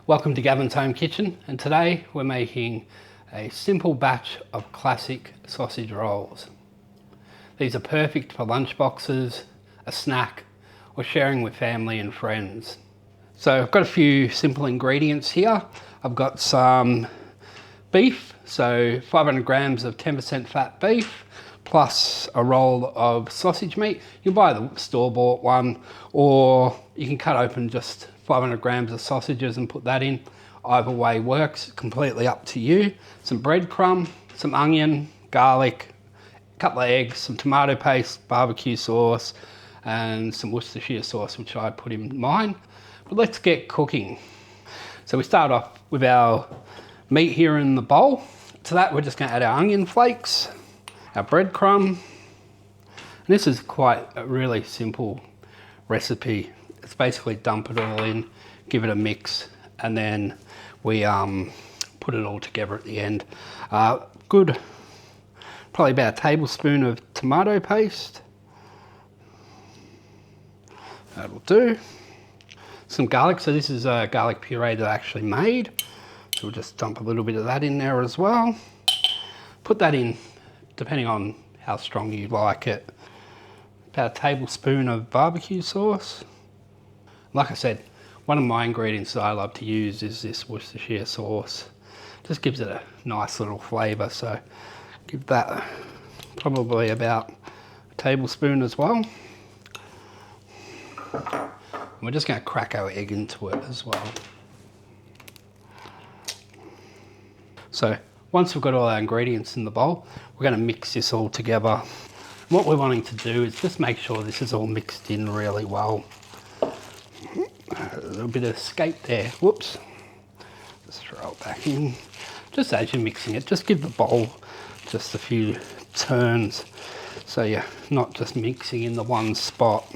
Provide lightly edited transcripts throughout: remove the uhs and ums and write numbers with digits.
Welcome to Gavin's Home Kitchen, and today we're making a simple batch of classic sausage rolls. These are perfect for lunch boxes, a snack, or sharing with family and friends. So I've got a few simple ingredients here. I've got some beef, so 500 grams of 10% fat beef, plus a roll of sausage meat. You can buy the store-bought one, or you can cut open just 500 grams of sausages and put that in. Either way works, completely up to you. Some breadcrumb, some onion, garlic, a couple of eggs, some tomato paste, BBQ sauce, and some Worcestershire sauce, which I put in mine. But let's get cooking. So we start off with our meat here in the bowl. To that, we're just going to add our onion flakes, our breadcrumb. And this is quite a really simple recipe. It's basically dump it all in, give it a mix, and then we put it all together at the end. Good, probably about a tablespoon of tomato paste. That'll do. Some garlic, so this is a garlic puree that I actually made. So we'll just dump a little bit of that in there as well. Put that in, depending on how strong you like it. About a tablespoon of BBQ sauce. Like I said, one of my ingredients that I love to use is this Worcestershire sauce. Just gives it a nice little flavour, so give that probably about a tablespoon as well. And we're just going to crack our egg into it as well. So once we've got all our ingredients in the bowl, we're going to mix this all together. What we're wanting to do is just make sure this is all mixed in really well. A little bit of escape there, whoops. Just throw it back in. Just as you're mixing it, just give the bowl just a few turns so you're not just mixing in the one spot.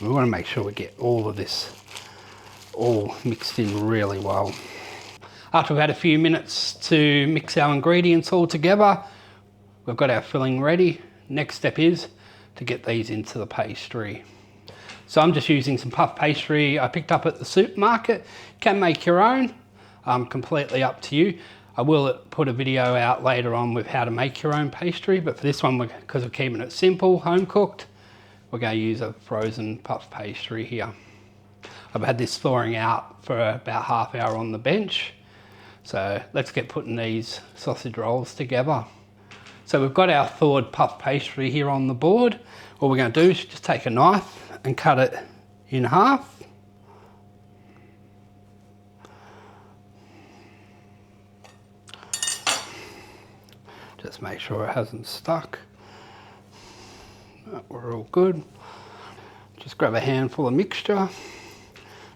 We want to make sure we get all of this all mixed in really well. After we've had a few minutes to mix our ingredients all together, we've got our filling ready. Next step is to get these into the pastry. So I'm just using some puff pastry I picked up at the supermarket. You can make your own, completely up to you. I will put a video out later on with how to make your own pastry, but for this one, because we're keeping it simple, home cooked, we're going to use a frozen puff pastry here. I've had this thawing out for about half hour on the bench. So let's get putting these sausage rolls together. So we've got our thawed puff pastry here on the board. What we're going to do is just take a knife and cut it in half. Just make sure it hasn't stuck. We're all good. Just grab a handful of mixture.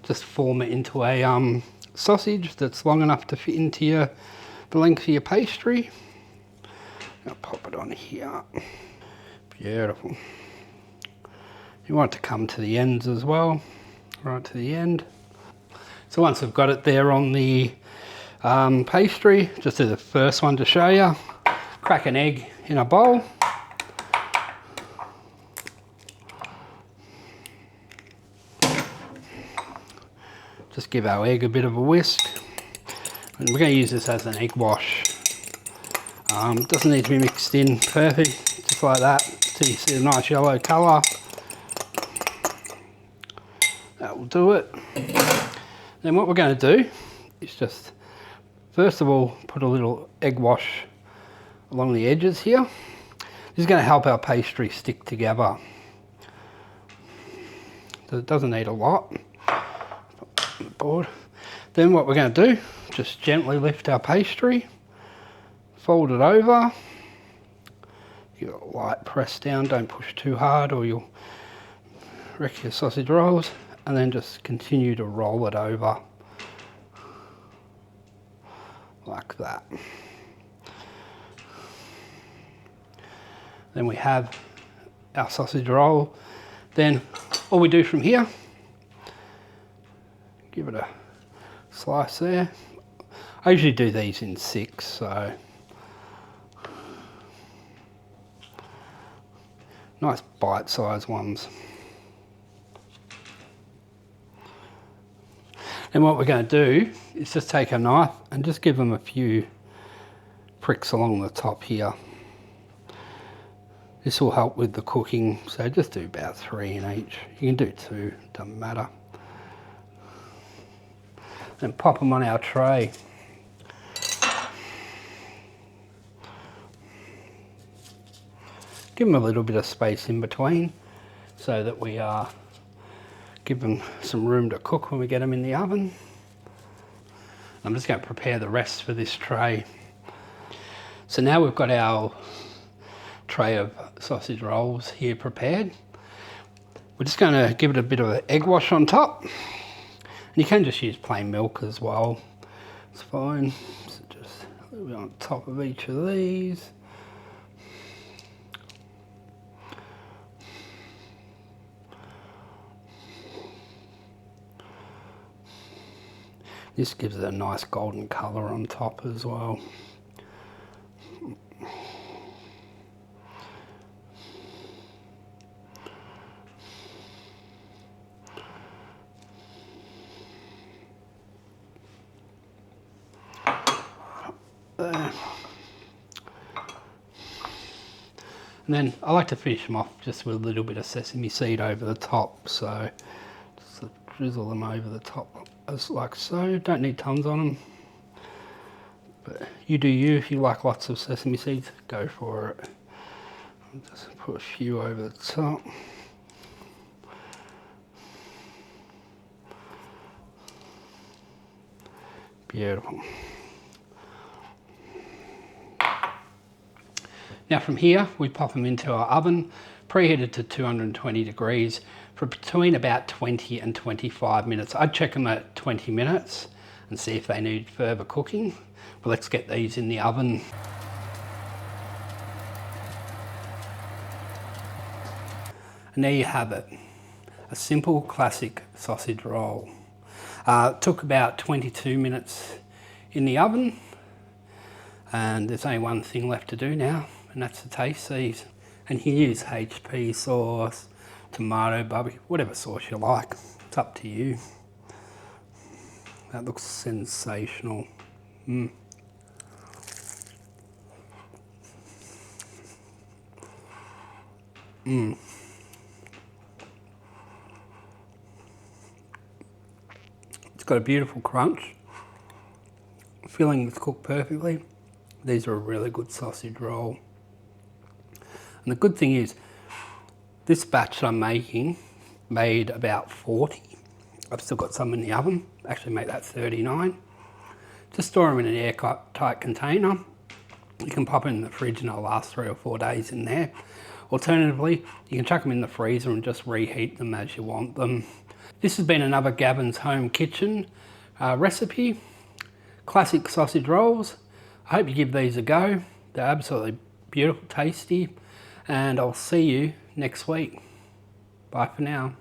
Just form it into a sausage that's long enough to fit into the length of your pastry. I'll pop it on here. Beautiful. You want it to come to the ends as well, right to the end. So once we've got it there on the pastry, just do the first one to show you. Crack an egg in a bowl. Just give our egg a bit of a whisk. And we're going to use this as an egg wash. Doesn't need to be mixed in perfect, just like that, until you see a nice yellow colour. That will do it. Then what we're going to do is just, first of all, put a little egg wash along the edges here. This is going to help our pastry stick together. So it doesn't need a lot. Board. Then what we're going to do, just gently lift our pastry, fold it over, give it a light press down, don't push too hard or you'll wreck your sausage rolls, and then just continue to roll it over like that. Then we have our sausage roll. Then all we do from here, give it a slice there. I usually do these in 6, so nice bite-sized ones. And what we're going to do is just take a knife and just give them a few pricks along the top here. This will help with the cooking, so just do about 3 in each. You can do 2, doesn't matter. And pop them on our tray. Give them a little bit of space in between so that we give them some room to cook when we get them in the oven. I'm just going to prepare the rest for this tray. So now we've got our tray of sausage rolls here prepared. We're just going to give it a bit of an egg wash on top. And you can just use plain milk as well. It's fine. So just a little bit on top of each of these. This gives it a nice golden colour on top as well. There. And then I like to finish them off just with a little bit of sesame seed over the top, so just drizzle them over the top as like so. Don't need tons on them, but you do you. If you like lots of sesame seeds, go for it. I'll just put a few over the top. Beautiful. Now from here, we pop them into our oven, preheated to 220 degrees for between about 20 and 25 minutes. I'd check them at 20 minutes and see if they need further cooking. But let's get these in the oven. And there you have it, a simple classic sausage roll. It took about 22 minutes in the oven, and there's only one thing left to do now, and that's to taste these. And you can use HP sauce, tomato, barbecue, whatever sauce you like. It's up to you. That looks sensational. Mm. Mm. It's got a beautiful crunch. Filling is cooked perfectly. These are a really good sausage roll. And the good thing is, this batch that I'm making made about 40. I've still got some in the oven. Actually make that 39. Just store them in an airtight container. You can pop it in the fridge and they'll last 3 or 4 days in there. Alternatively, you can chuck them in the freezer and just reheat them as you want them. This has been another Gavin's Home Kitchen recipe. Classic sausage rolls. I hope you give these a go. They're absolutely beautiful, tasty, and I'll see you next week. Bye for now.